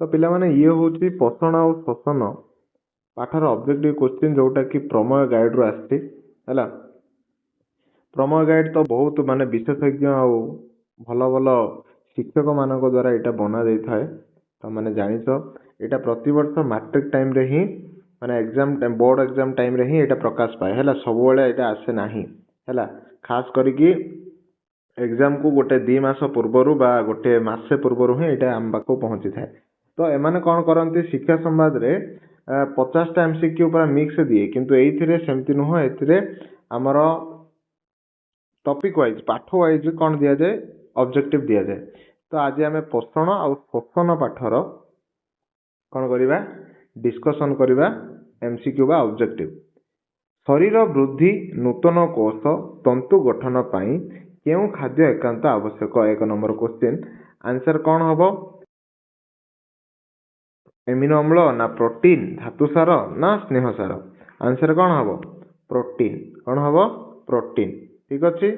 तो पिलामाने ये होची पोषण और शोषण पाठर ऑब्जेक्टिव क्वेश्चन जोटा कि प्रमेय गाइड रु आछि हैला। प्रमेय गाइड तो बहुत माने विशेषज्ञ और भल भल शिक्षक मान द्वारा यहाँ बना जाए तो मैंने जानिछ यहाँ प्रति वर्ष मैट्रिक टाइम रे ही माने एग्जाम बोर्ड एग्जाम टाइम रे ही यहाँ प्रकाश पाए है सब बेले यहाँ आसे नाही है खास करिकी एग्जाम को गोटे 2 मास पूर्वर बा गोटे मासे पूर्वर ही यहाँ आम पाक पहुँची थाए। तो एमाने कौन करती शिक्षा संवाद रे 50टा एमसीक्यू पूरा मिक्स दिए किंतु एइथिरे सेमती नुह एथिरे हमर टॉपिक वाइज पाठ वाइज कौन दिया जाए ऑब्जेक्टिव दिया जाए। तो आज आम पोषण और शोषण पाठर कौन करवा डिस्कशन करवा एमसीक्यू बा ऑब्जेक्टिव। शरीर वृद्धि नूतन कोष तंतु गठन पाई केउ खाद्य एकांत आवश्यक 1 नंबर क्वेश्चन आंसर कौन हम एमिनो अम्ल ना प्रोटीन धातु सार ना स्नेह सार आंसर कौन हम प्रोटीन कौन हम प्रोटीन ठीक अच्छे।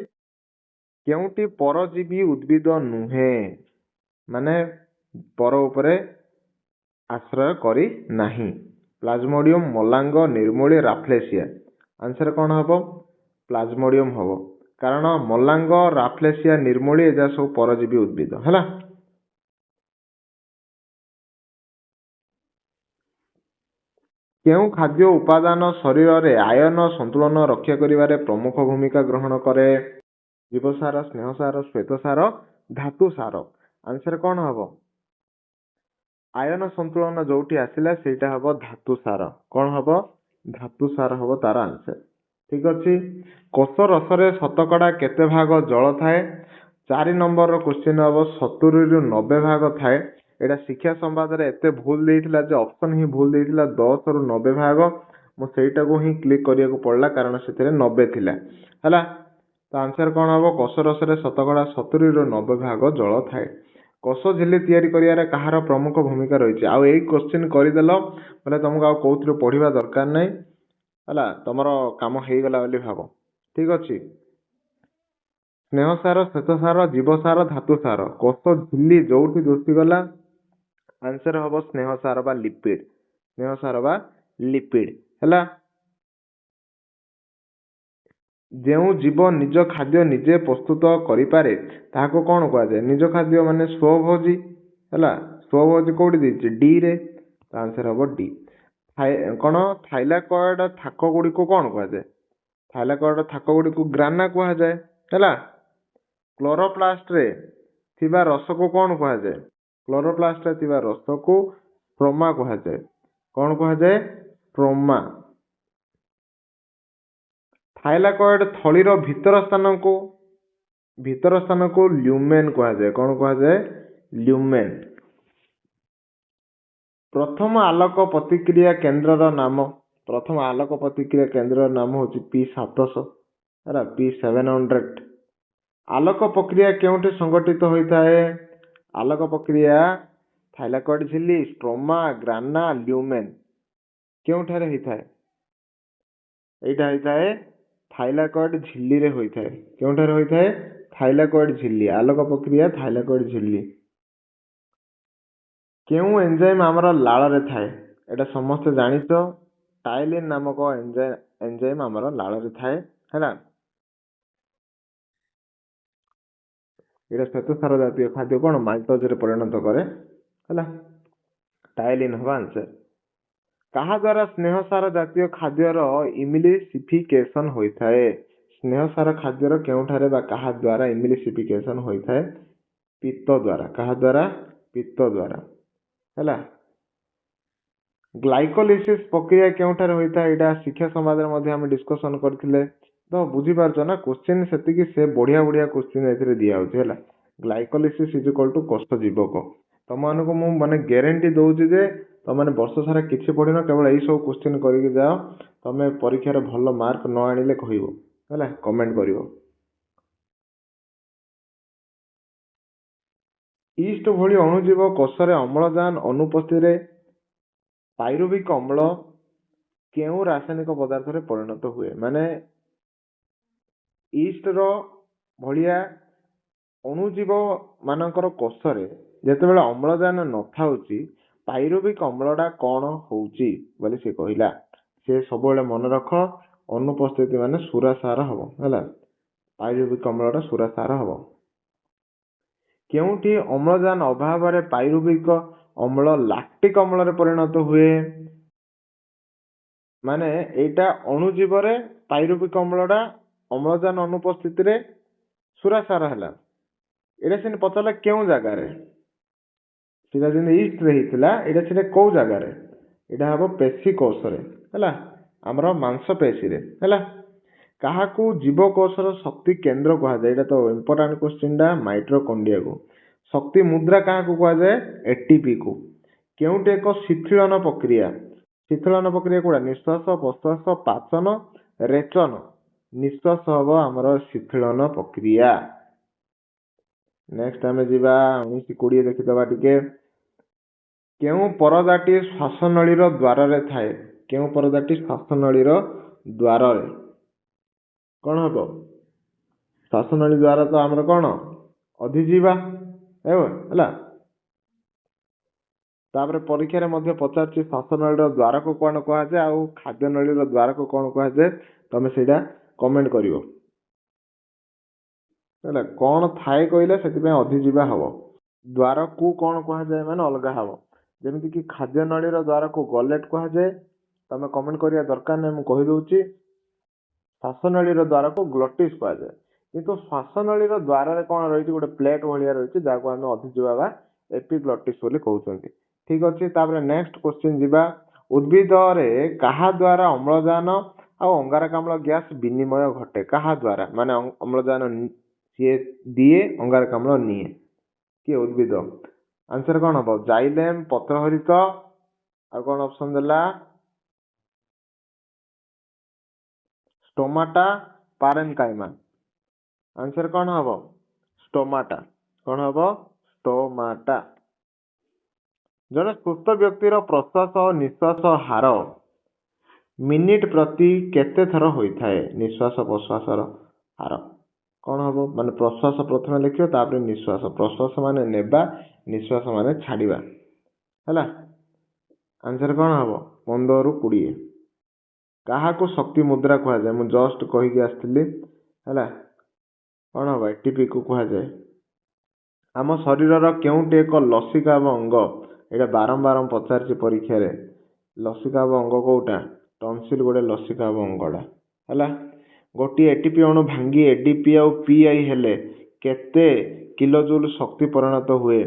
केउटी परजीवी उद्भिद नुहे माने पर उपरे आश्रय करी नाही प्लाज्मोडियम मलांग निर्मूली राफ्लेसिया आंसर कौन हम प्लाज्मोडियम हम कारण मलांग राफ्लेसिया निर्मूली एजा सब परजीवी उद्भिद है। केउ खाद्य उपादान शरीर रे आयन संतुलन रक्षा करिवारे प्रमुख भूमिका ग्रहण करे जीवसार स्नेहसार श्वेतसार धातु सार आंसर कौन हम आयन संतुलन जोटी आसिला सेटा हम धातु सार कौन हम धातु सार हम तार आंसर ठीक अच्छे। कोष रसरे शतकड़ा केते भाग जल थाए 4 नंबर क्वेश्चन हम 70 रु 90 भाग थाए। एटा शिक्षा संवाद रे एते भूल देइथिला जे ऑप्शन ही भूल देइथिला 10 रु 90 भाग मो सेटा को ही क्लिक करिया को पड़ला कारण सेथिरे 90 थिला हला। तो आंसर कौन हम कोष रसरे शतकड़ा 70 रु 90 भाग जल थाए। कोष झिल्ली तैयारी करियारे कहार प्रमुख भूमिका रही आउ एई क्वेश्चन करदेल बोले तुमको आउ कौथिरो पढ़िबा दरकार नहीं हला तुमर काम हो गला बोली भाव ठीक अच्छे। स्नेहसार श्वेतसार जीवसार धातु सार कोष झिल्ली जोठी दोषी गला आंसर हम स्नेहसार बा लिपिड स्नेहसार बा लिपिड है। जेउ जीव निज खाद्य निजे प्रस्तुत करिपारे ताहाको कौन कह जाए निज खाद्य माने स्वभोजी है स्वभोजी कौटी देछि डी रे तो आंसर हम डी। कौन थाइलाकॉइड थाक गुड़ी को कौन कह जाए थाइलाकॉइड थाक गुड़ी को ग्राना कह जाए है। क्लोरोप्लास्ट रे थिबा रस को कौन कह जाए क्लोरोप्लास्ट रे थिबा रस को प्रोमा कह जाए कौन कह जाए प्रोमा। थाइलाकॉइड थलीर भीतर स्थान को ल्यूमेन कह जाए कौन कह जाए ल्यूमेन। प्रथम आलोक प्रतिक्रिया केन्द्र नाम प्रथम आलोक प्रतिक्रिया केन्द्र नाम हूँ P700 है P700। आलोक प्रक्रिया केउठी संगठित होता है आलोक प्रक्रिया थाइलाकॉइड झिल्ली स्ट्रोमा ग्राना ल्यूमेन केउठारे होता है एटा होता है थाइलाकॉइड झिल्ली रे होता है केउठारे होता है थाइलाकॉइड झिल्ली आलोक प्रक्रिया थाइलाकॉइड झिल्ली। केउ एंजाइम आमर लाल रे थाए एटा समस्त जानिछ टाइलिन नामक एंजाइम आमर लाल रे थाए हैला। एटा श्वेतसार जातीय खाद्य कौन माल्टोज रे परिणत करे हैला टाइलिन हवा आंसर। कहा द्वारा स्नेहसार जातीय खाद्यर इमिलिसिफिकेशन होता है स्नेहसार खाद्यर केउठारे बा कहा द्वारा इमिलिसिफिकेशन होता है पित्त द्वारा कहा द्वारा पित्त द्वारा हैला। ग्लाइकोलिसिस प्रक्रिया केउठारे होता है एटा शिक्षा संवाद रे मध्ये हम डिस्कशन करथिले तो बुझी पारछो ना क्वेश्चन सेतिकी से बढ़िया बढ़िया क्वेश्चन एथिरे दिया होछि हैला। ग्लाइकोलिसिस इज इक्वल टू कोष्ठ जीवक तुम मानको मु माने ग्यारंटी दउछि जे तुम माने वर्ष सारा किछि पढिनो केवल एई सब क्वेश्चन करिक जाओ तमे परीक्षा रे भलो मार्क न आनिले कहिवो हैला कमेंट करिवो। ईस्ट भली अणुजीव कोषरे अम्लजान अनुपस्थित रे पाइरुविक अम्ल केउ रासायनिक पदार्थ रे परिणत हुए माने ईस्ट रो भलिया अणुजीव मानकर कोषरे जेतेबेले अम्लजान न थाउची ପାଇରୁବିକ ଅମ୍ଳଟା କ'ଣ ହଉଛି ବୋଲି ସେ କହିଲା। ସେ ସବୁବେଳେ ମନେ ରଖ, ଅନୁପସ୍ଥିତି ମାନେ ସୁରାସାର ହବ ହେଲା। ପାଇରୁବିକ ଅମ୍ଳଟା ସୁରାସାର ହବ। କେଉଁଠି ଅମ୍ଳଜାନ ଅଭାବରେ ପାଇରୁବିକ ଅମ୍ଳ ଲାକ୍ଟିକ ଅମ୍ଳରେ ପରିଣତ ହୁଏ? ମାନେ ଏଇଟା ଅଣୁଜୀବରେ ପାଇରୁବିକ ଅମ୍ଳଟା ଅମ୍ଳଜାନ ଅନୁପସ୍ଥିତିରେ ସୁରାସାର ହେଲା। ଏଇଟା ସେମିତି ପଚାରିଲା କେଉଁ ଜାଗାରେ, ସେଟା ଯେମିତି ଇଷ୍ଟରେ ହେଇଥିଲା, ଏଇଟା ସେଟା କୋଉ ଜାଗାରେ? ଏଇଟା ହବ ପେଶୀ କୋଷରେ ହେଲା, ଆମର ମାଂସ ପେଶୀରେ ହେଲା। କାହାକୁ ଜୀବକୋଷର ଶକ୍ତି କେନ୍ଦ୍ର କୁହାଯାଏ? ଏଇଟା ତ ଇମ୍ପୋର୍ଟାଣ୍ଟ କ୍ୱେଶ୍ଚିନ୍ଟା, ମାଇଟୋକଣ୍ଡ୍ରିଆକୁ। ଶକ୍ତି ମୁଦ୍ରା କାହାକୁ କୁହାଯାଏ? ଏଟିପି କୁ। କେଉଁଠି ଏକ ଶିଥିଳନ ପ୍ରକ୍ରିୟା? ଶିଥିଳନ ପ୍ରକ୍ରିୟା କୋଉଟା? ନିଶ୍ୱାସ, ପ୍ରଶ୍ୱାସ, ପାଚନ, ରେଚନ। ନିଶ୍ୱାସ ହବ ଆମର ଶିଥିଳନ ପ୍ରକ୍ରିୟା। ନେକ୍ସଟ ଆମେ ଯିବା 1920 ଦେଖିଦବା ଟିକେ। କେଉଁ ପରଦାଟି ଶ୍ୱାସନଳୀର ଦ୍ୱାରରେ ଥାଏ? କେଉଁ ପରଦାଟି ଶ୍ୱାସନଳୀର ଦ୍ୱାରରେ? କ'ଣ ହବ? ଶ୍ୱାସନଳୀ ଦ୍ୱାର ତ ଆମର କ'ଣ? ଅଧିଜିବା ହେଲା। ତାପରେ ପରୀକ୍ଷାରେ ମଧ୍ୟ ପଚାରୁଛି ଶ୍ୱାସନଳୀର ଦ୍ୱାରକୁ କ'ଣ କୁହାଯାଏ ଆଉ ଖାଦ୍ୟନଳୀର ଦ୍ୱାରକୁ କ'ଣ କୁହାଯାଏ? ତମେ ସେଇଟା କମେଣ୍ଟ କରିବ ହେଲା। କ'ଣ ଥାଏ କହିଲେ ସେଥିପାଇଁ ଅଧିଯିବା ହବ। ଦ୍ୱାରକୁ କ'ଣ କୁହାଯାଏ ମାନେ ଅଲଗା ହବ। ଯେମିତିକି ଖାଦ୍ୟନଳୀର ଦ୍ୱାରକୁ ଗଲେଟ କୁହାଯାଏ, ତମେ କମେଣ୍ଟ କରିବା ଦରକାର ନାହିଁ, ମୁଁ କହିଦେଉଛି। ଶ୍ୱାସନଳୀର ଦ୍ୱାରକୁ ଗ୍ଲୋଟିସ୍ କୁହାଯାଏ। କିନ୍ତୁ ଶ୍ୱାସନଳୀର ଦ୍ୱାରରେ କ'ଣ ରହିଛି? ଗୋଟେ ପ୍ଲେଟ୍ ଭଳିଆ ରହିଛି, ଯାହାକୁ ଆମେ ଅଧିଯିବା ବା ଏପିଗ୍ଲୋଟିସ୍ ବୋଲି କହୁଛନ୍ତି। ଠିକ ଅଛି। ତାପରେ ନେକ୍ସଟ କ୍ୱେଶ୍ଚିନ୍ ଯିବା। ଉଦ୍ଭିଦରେ କାହା ଦ୍ୱାରା ଅମ୍ଳଜାନ ଆଉ ଅଙ୍ଗାରକାମ୍ଳ ଗ୍ୟାସ ବିନିମୟ ଘଟେ? କାହା ଦ୍ୱାରା? ମାନେ ଅମ୍ଳଜାନ ସିଏ ଦିଏ, ଅଙ୍ଗାରକାମ୍ଳ ନିଏ। କିଏ? ଉଦ୍ଭିଦ। ଆନ୍ସର କ'ଣ ହବ? ଜାଇଲେମ, ପତ୍ରହରିତ, ଆଉ କ'ଣ ଅପସନ ଦେଲା? ଷ୍ଟୋମାଟା, ପାରେନକାଇମା। ଆନ୍ସର କ'ଣ ହବ? ଷ୍ଟୋମାଟା। କ'ଣ ହବ? ଷ୍ଟୋମାଟା। ଜଣେ ସୁସ୍ଥ ବ୍ୟକ୍ତିର ପ୍ରଶ୍ୱାସ ଓ ନିଶ୍ୱାସ ହାର ମିନିଟ ପ୍ରତି କେତେ ଥର ହୋଇଥାଏ? ନିଶ୍ୱାସ ପ୍ରଶ୍ୱାସର ହାର କ'ଣ ହବ? ମାନେ ପ୍ରଶ୍ୱାସ ପ୍ରଥମେ ଲେଖିବ, ତାପରେ ନିଶ୍ୱାସ। ପ୍ରଶ୍ୱାସ ମାନେ ନେବା, ନିଶ୍ୱାସ ମାନେ ଛାଡ଼ିବା ହେଲା। ଆନ୍ସର କ'ଣ ହବ? 15 ରୁ 20। କାହାକୁ ଶକ୍ତି ମୁଦ୍ରା କୁହାଯାଏ? ମୁଁ ଜଷ୍ଟ କହିକି ଆସିଥିଲି ହେଲା। କ'ଣ ହବ? ଏଟିପି କୁ କୁହାଯାଏ। ଆମ ଶରୀରର କେଉଁଠି ଏକ ଲସିକାବ ଅଙ୍ଗ? ଏଇଟା ବାରମ୍ବାର ପଚାରିଛି ପରୀକ୍ଷାରେ। ଲସିକାବ ଅଙ୍ଗ କୋଉଟା? ଟନସିଲ ଗୋଟେ ଲସିକାବ ଅଙ୍ଗଟା ହେଲା। ଗୋଟିଏ ଏଟିପି ଅଣୁ ଭାଙ୍ଗି ଏଡିପି ଆଉ ପିଆଇ ହେଲେ କେତେ କିଲୋଜୁଲ ଶକ୍ତି ପରିଣତ ହୁଏ?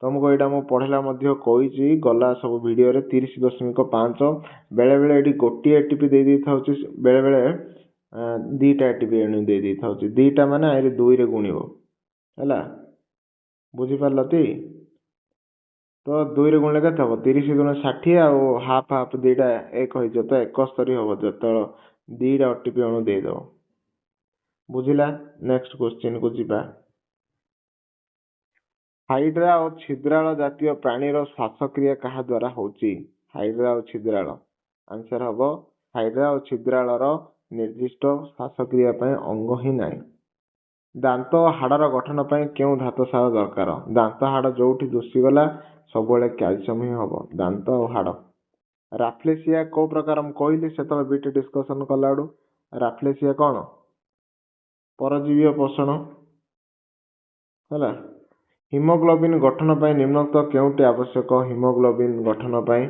ତମକୁ ଏଇଟା ମୁଁ ପଢିଲା ମଧ୍ୟ କହିଛି ଗଲା ସବୁ ଭିଡ଼ିଓରେ, 30.5। ବେଳେବେଳେ ଏଠି ଗୋଟିଏ ଏଟିପି ଦେଇ ଦେଇଥାଉଛି, ବେଳେବେଳେ ଦିଟା ଏଟିପି ଏଣୁ ଦେଇ ଦେଇଥାଉଛି। ଦିଟା ମାନେ ଆଇରେ 2 ରେ ଗୁଣିବ ହେଲା। ବୁଝିପାରିଲ ତି? ତ 2 ରେ ଗୁଣିଲେ କେତେ ହବ? 30 × 60 ଆଉ ହାଫ ହାଫ ଦିଟା 1 ହେଇଯିବ, ତ 71 ହବ ଯେତେବେଳେ ଦିଟା ଓଟିପି ଅଣୁ ଦେଇଦବ। ବୁଝିଲା? ନେକ୍ସଟ କ୍ୱେଶ୍ଚିନ୍ କୁ ଯିବା। ହାଇଡ୍ରା ଓ ଛିଦ୍ରାଳ ଜାତୀୟ ପ୍ରାଣୀର ଶ୍ୱାସକ୍ରିୟା କାହା ଦ୍ୱାରା ହଉଛି? ହାଇଡ୍ରା ଓ ଛିଦ୍ରାଳ। ଆନ୍ସର ହବ ହାଇଡ୍ରା ଓ ଛିଦ୍ରାଳର ନିର୍ଦ୍ଦିଷ୍ଟ ଶ୍ୱାସକ୍ରିୟା ପାଇଁ ଅଙ୍ଗ ହିଁ ନାହିଁ। ଦାନ୍ତ ଓ ହାଡ଼ର ଗଠନ ପାଇଁ କେଉଁ ଧାତୁ ସାର ଦରକାର? ଦାନ୍ତ ହାଡ଼ ଯୋଉଠି ଦୁଷିଗଲା ସବୁବେଳେ କ୍ୟାଲସିୟମ ହିଁ ହବ, ଦାନ୍ତ ଆଉ ହାଡ଼। ରାଫ୍ଲେସିଆ କୋଉ ପ୍ରକାର? ମୁଁ କହିଲି ସେତେବେଳେ ବିଟ୍ ଡିସ୍କସନ କଲା ବେଳୁ। ରାଫ୍ଲେସିଆ କ'ଣ? ପରଜୀବୀୟ ପୋଷଣ ହେଲା। ହିମୋଗ୍ଲୋବିନ ଗଠନ ପାଇଁ ନିମ୍ନୋକ୍ତ କେଉଁଟି ଆବଶ୍ୟକ? ହିମୋଗ୍ଲୋବିନ ଗଠନ ପାଇଁ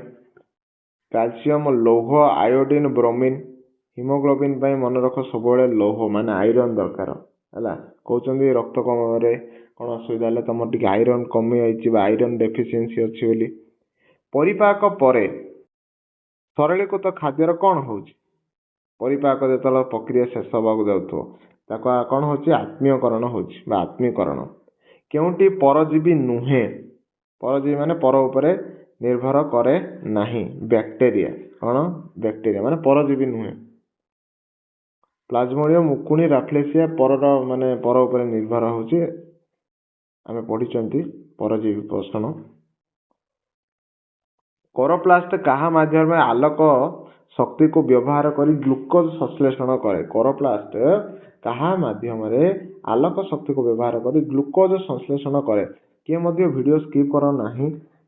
କ୍ୟାଲସିୟମ, ଲୌହ, ଆୟୋଡିନ, ବ୍ରୋମିନ। ହିମୋଗ୍ଲୋବିନ ପାଇଁ ମନେ ରଖ ସବୁବେଳେ ଲୌହ ମାନେ ଆଇରନ୍ ଦରକାର ହେଲା। କହୁଛନ୍ତି ରକ୍ତ କମରେ କ'ଣ ଅସୁବିଧା ହେଲେ ତମର ଟିକେ ଆଇରନ୍ କମି ଯାଇଛି ବା ଆଇରନ୍ ଡେଫିସିଏନ୍ସି ଅଛି ବୋଲି। ପରିପାକ ପରେ ସରଳୀକୃତ ଖାଦ୍ୟର କ'ଣ ହେଉଛି? ପରିପାକ ଯେତେବେଳେ ପ୍ରକ୍ରିୟା ଶେଷ ହେବାକୁ ଯାଉଥିବ ତାକୁ କ'ଣ ହେଉଛି? ଆତ୍ମୀୟକରଣ ହେଉଛି ବା ଆତ୍ମୀକରଣ। କେଉଁଟି ପରଜୀବୀ ନୁହେଁ? ପରଜୀବୀ ମାନେ ପର ଉପରେ ନିର୍ଭର କରେ ନାହିଁ। ବ୍ୟାକ୍ଟେରିଆ। କ'ଣ? ବ୍ୟାକ୍ଟେରିଆ ମାନେ ପରଜୀବୀ ନୁହେଁ। ପ୍ଲାଜମୋଡ଼ିୟମ, ମୁକୁଣି, ରାଫ୍ଲେସିଆ ପରର ମାନେ ପର ଉପରେ ନିର୍ଭର ହେଉଛି। ଆମେ ପଢିଛନ୍ତି ପରଜୀବୀ ପୋଷଣ। କୋରୋପ୍ଲାଷ୍ଟ କାହା ମାଧ୍ୟମରେ ଆଲୋକ ଶକ୍ତିକୁ ବ୍ୟବହାର କରି ଗ୍ଲୁକୋଜ ସଂଶ୍ଳେଷଣ କରେ? କୋରୋପ୍ଲାଷ୍ଟ କାହା ମାଧ୍ୟମରେ ଆଲୋକ ଶକ୍ତିକୁ ବ୍ୟବହାର କରି ଗ୍ଲୁକୋଜ ସଂଶ୍ଳେଷଣ କରେ? କିଏ ମଧ୍ୟ ଭିଡ଼ିଓ ସ୍କିପ୍ କର ନାହିଁ,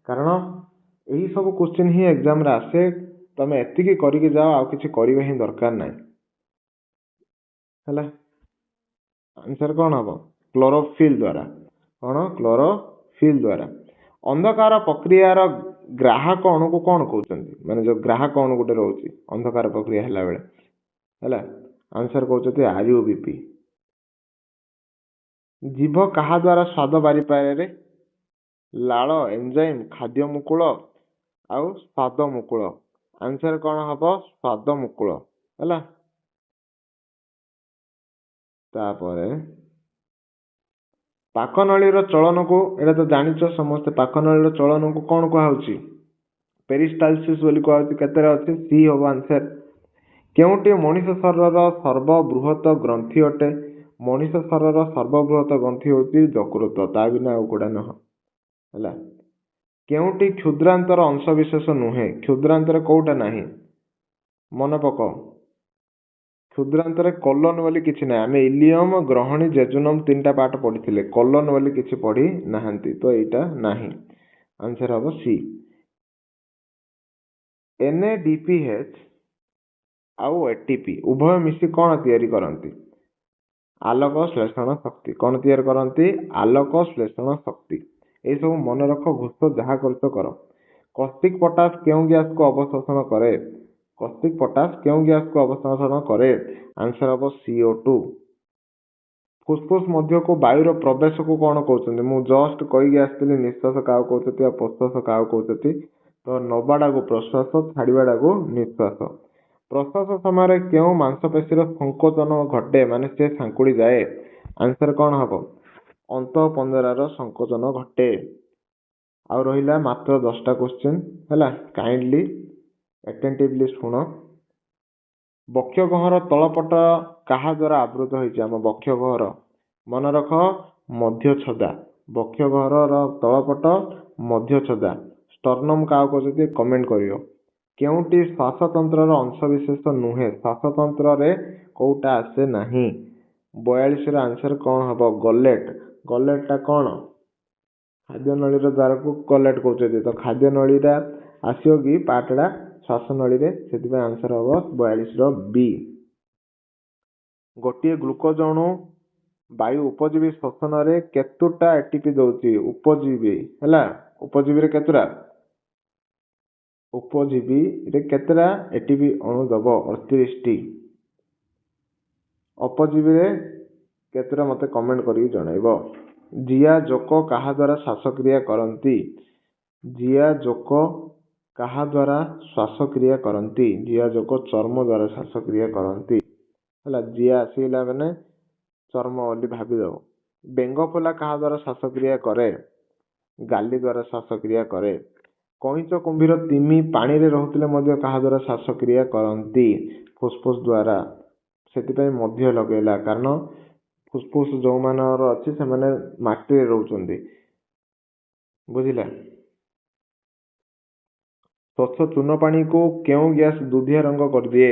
କାରଣ यही सब क्वेश्चन ही एग्जाम रे आसे तमे एतिकी करके जाओ आ किछि करिवे ही दरकार नाही हैला आंसर कौन हम क्लोरोफिल द्वारा कौन क्लोरोफिल द्वारा अंधकार प्रक्रियार ग्राहक अणु को कौन कहते माने जो ग्राहक अणु गोटे रोचे अंधकार प्रक्रिया हैला बेले हैला आंसर कहते आरयूबीपी जीभ कहा द्वारा स्वाद बारी पारे रे लाल एंजाइम खाद्य मुकुल आउ स्वाद मुकुल आंसर कौन हम स्वाद मुकुल हैला तापरे पाकनळीर चलन को एटा तो जानिछ समस्त पाकनळीर चलन को कौन कहा पेरिस्टालसिस बोली कहा केतेरा अछि सी हो आंसर केउटी मनुष्य शरीर सर्वबृहत ग्रंथि अटे मनुष्य शरीर सर्वबृहत ग्रंथि होची यकृत ता बिना ଆଉ कोडा नह हैला केउटी क्षुद्रांतर अंश विशेष नुहे क्षुद्रांतर कोउटा नाही मन पको क्षुद्रांतर कॉलन वाली किछि ना आमे इलियम ग्रहणी जेजुनम तीनटा पाठ पढिथिले कॉलन वाली किछि पढी नाहंती तो एटा नाही आंसर हबो सी NADPH आउ ATP उभय मिसी कोन तयारी करंती आलोक श्लेषण शक्ति कोन तयार करंती आलोक श्लेषण शक्ति ए सब मन रख घुस जहा करत कर कौस्टिक पोटास केउ गैस को अवशोषण करे कौस्टिक पोटास केउ गैस को अवशोषण करे आंसर हबो CO2 फुसफुस मध्य को वायुर प्रवेश को कौन कहते मु जस्ट कही आसती निश्वास क्या कहते प्रश्वास क्या कहते तो नबाड़ा को प्रश्वास छाड़वाड़ा को निश्वास प्रश्वास समय क्यों मांसपेशी संकोचन घटे माने से सांकुड़ी जाए आंसर कौन हम अंत पंजरार संकोचन घटे आउ रहिला मात्र 10टा क्वेश्चन हैला काइंडली अटेंटिवली शुण बक्षगहर तलपट कहा द्वारा आवृत होइछि हम बक्षगहर मन रख मध्य छदा बक्षगहर तलपट मध्य छदा स्टर्नम का कहते कमेंट करियो केउटी श्वासतंत्र अंशविशेष नुहे श्वासतंत्र रे कोउटा आसे नाही 42 रा आंसर कौन हबो गलेट गलेटटा कौन खाद्य नळी द्वार को गलेट कहते तो खाद्य नळी रा आसियो कि पाटड़ा श्वास नळी रे सेति आंसर हबो 42 रो बी गोटे ग्लूकोज अणु वायु उपजीवी श्वसन रे केतुटा एटीपी दउची उपजीवी हैला उपजीवी रे केतुरा उपजीवी रे केतरा एटीपी अणु दबो 38 टी अपजीवी रे केतरा मते कमेंट करी जणाइबो जिया जोको कहा द्वारा श्वासक्रिया करंती जिया जोको कहा द्वारा श्वासक्रिया करंती जिया जोको चर्म द्वारा श्वासक्रिया करंती हैला जिया आसीला माने चर्म बोली भाबी दो बेंगफुला कहा द्वारा श्वासक्रिया करे गाली द्वारा श्वासक्रिया करे कईच कुंभीर तिमी पानी रे रहुतले मध्य कहा द्वारा श्वासक्रिया करंती फुसफुस द्वारा सेति मध्य लगेला कारण फुसफुस जो मानर अछि से माने माटी रे रहउचंदी बुझिला स्वच्छ चून पानी को केउ गैस दुधिया रंग कर दिए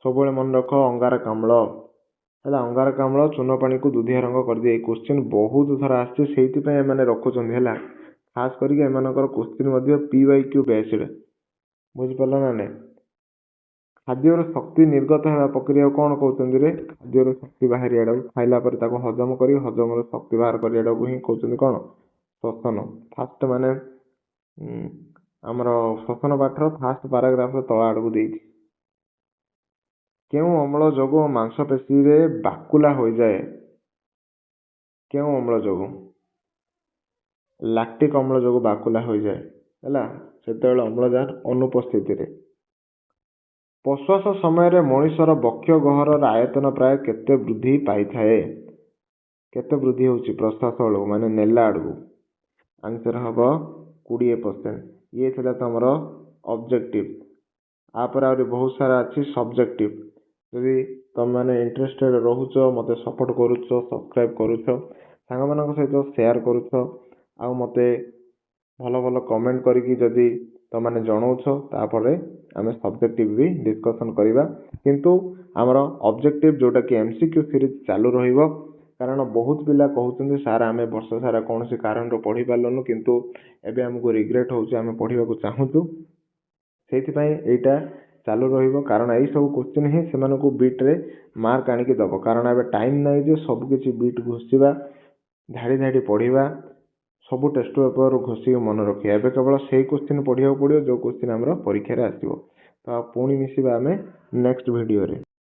सब मन रख अंगारकाम्ल हैला अंगारकाम्ल चून पानी को दुधिया रंग कर दिए क्वेश्चन बहुत थरा आछे सेति पय माने रखुचंदी हैला खास करके एमानकर क्वेश्चन मध्ये PYQ बेस्ड बुझ पल्ला ना ने खाद्यर शक्ति निर्गत हेबा प्रक्रिया कोन कहउचंदी रे खाद्यर शक्ति बाहर याडा खाइला पर ताको हजम करी हजम शक्ति बाहर कर याडा को ही कहउचंदी कोन श्वसन फास्ट माने हमरो श्वसन पाठर फास्ट पैराग्राफ रे तळ आडू देइछि केउ अम्ल जोगो मांसपेशी रे बाकुला हो जाए केउ अम्ल जोगो लैक्टिक अम्ल जोगो बाकुला हो जाए हैला सेतेबेले अम्लजान अनुपस्थिति रे प्रश्वास समय रे मनुष्यर बक्ष गहर आयतन प्राय केते वृद्धि पाई थाए केते वृद्धि होची प्रश्वास वालो माने नेला आडू आंसर हबो 20% ये थिला तमरो ऑब्जेक्टिव आपर आउरी बहुत सारा अछि सब्जेक्टिव यदि तुम माने इंटरेस्टेड रहुच मते सपोर्ट करूछ सब्सक्राइब करूछ सांग मानक सहित शेयर करूछ आ मते भलो भलो कमेंट करिकी जदि तुम माने जणाउछ तापरे आमे सब्जेक्टिव भी डिस्कशन करिबा किंतु हमरो ऑब्जेक्टिव जोटा कि MCQ सीरीज चालू रहिबो କାରଣ ବହୁତ ପିଲା କହୁଛନ୍ତି ସାର୍ ଆମେ ବର୍ଷ ସାରା କୌଣସି କାରଣରୁ ପଢ଼ି ପାରିଲୁନୁ କିନ୍ତୁ ଏବେ ଆମକୁ ରିଗ୍ରେଟ୍ ହେଉଛି, ଆମେ ପଢ଼ିବାକୁ ଚାହୁଁଛୁ। ସେଇଥିପାଇଁ ଏଇଟା ଚାଲୁ ରହିବ, କାରଣ ଏଇସବୁ କୋଶ୍ଚିନ୍ ହିଁ ସେମାନଙ୍କୁ ବିଟ୍ରେ ମାର୍କ ଆଣିକି ଦେବ। କାରଣ ଏବେ ଟାଇମ୍ ନାହିଁ ଯେ ସବୁକିଛି ବିଟ୍ ଘୋଷିବା, ଧାଡ଼ି ଧାଡ଼ି ପଢ଼ିବା, ସବୁ ଟେଷ୍ଟ ପେପରରୁ ଘୋଷିକି ମନେ ରଖିବା। ଏବେ କେବଳ ସେଇ କୋଶ୍ଚିନ୍ ପଢ଼ିବାକୁ ପଡ଼ିବ ଯେଉଁ କୋଶ୍ଚିନ୍ ଆମର ପରୀକ୍ଷାରେ ଆସିବ। ତ ପୁଣି ମିଶିବା ଆମେ ନେକ୍ସଟ ଭିଡ଼ିଓରେ।